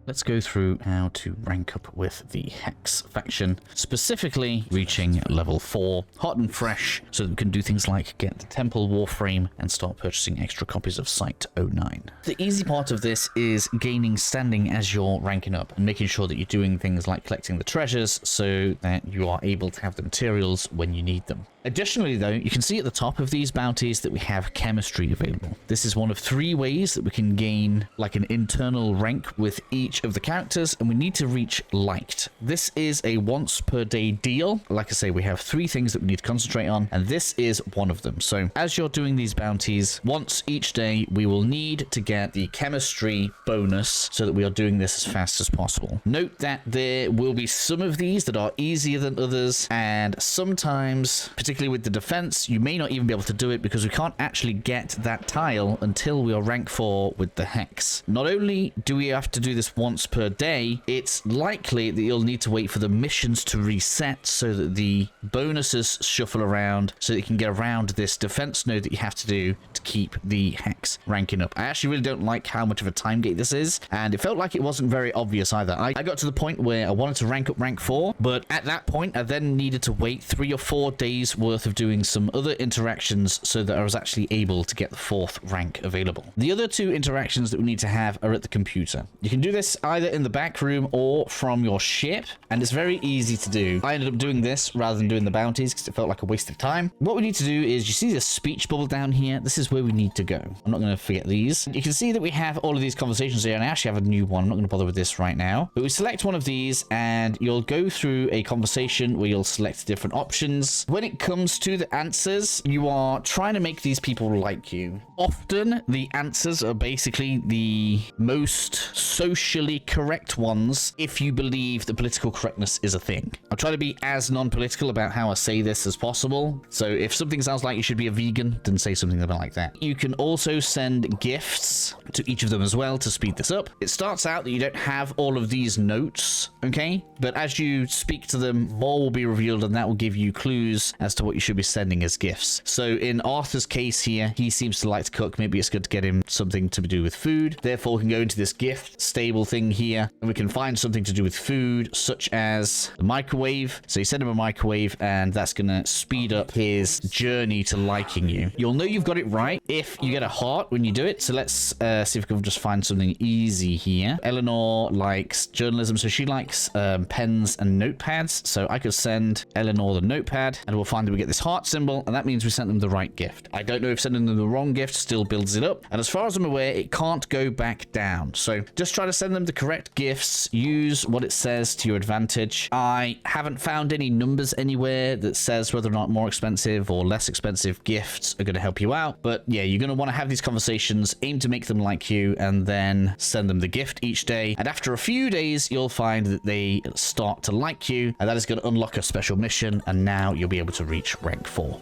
let's go through how to rank up with the Hex faction, specifically reaching level 4, hot and fresh, so that we can do things like get the Temple Warframe and start purchasing extra copies of Cyte 09. The easy part of this is gaining standing as you're ranking up and making sure that you're doing things like collecting the treasures so that you are able to have the materials when you need them. Additionally, though, you can see at the top of these bounties that we have chemistry available. This is one of 3 ways that we can gain like an internal rank with each of the characters, and we need to reach liked. This is a once per day deal. Like I say, we have 3 things that we need to concentrate on, and this is one of them. So as you're doing these bounties, once each day, we will need to get the chemistry bonus so that we are doing this as fast as possible. Note that there will be some of these that are easier than others, and sometimes, particularly with the defense, you may not even be able to do it because we can't actually get that tile until we are rank 4 with the Hex. Not only do we have to do this once per day, it's likely that you'll need to wait for the missions to reset so that the bonuses shuffle around so that you can get around this defense node that you have to do to keep the Hex ranking up. I actually really don't like how much of a time gate this is, and it felt like it wasn't very obvious either. I got to the point where I wanted to rank up rank 4, but at that point I then needed to wait 3 or 4 days worth of doing some other interactions so that I was actually able to get the 4th rank available. The other 2 interactions that we need to have are at the computer. You can do this either in the back room or from your ship, and it's very easy to do. I ended up doing this rather than doing the bounties because it felt like a waste of time. What we need to do is, you see the speech bubble down here? This is where we need to go. I'm not going to forget these. You can see that we have all of these conversations here, and I actually have a new one. I'm not going to bother with this right now, but we select one of these and you'll go through a conversation where you'll select different options. When it comes to the answers, you are trying to make these people like you. Often the answers are basically the most socially correct ones if you believe that political correctness is a thing. I'll try to be as non-political about how I say this as possible. So if something sounds like you should be a vegan, then say something about like that. You can also send gifts to each of them as well to speed this up. It starts out that you don't have all of these notes, okay? But as you speak to them, more will be revealed, and that will give you clues as to what you should be sending as gifts. So in Arthur's case here, he seems to like to cook. Maybe it's good to get him something to do with food. Therefore, we can go into this gift stable thing here, and we can find something to do with food, such as the microwave. So you send him a microwave, and that's going to speed up his journey to liking you. You'll know you've got it right if you get a heart when you do it. So let's see if we can just find something easy here. Eleanor likes journalism, so she likes pens and notepads. So I could send Eleanor the notepad, and we'll find that we get this heart symbol, and that means we sent them the right gift. I don't know if sending them the wrong gift still builds it up, and as far as I'm aware, it can't go back down. So just try to send them the correct gifts. Use what it says to your advantage. I haven't found any numbers anywhere that says whether or not more expensive or less expensive gifts are going to help you out, but yeah, you're going to want to have these conversations, aim to make them like you, and then send them the gift each day. And after a few days, you'll find that they start to like you, and that is going to unlock a special mission, and now you'll be able to reach rank 4.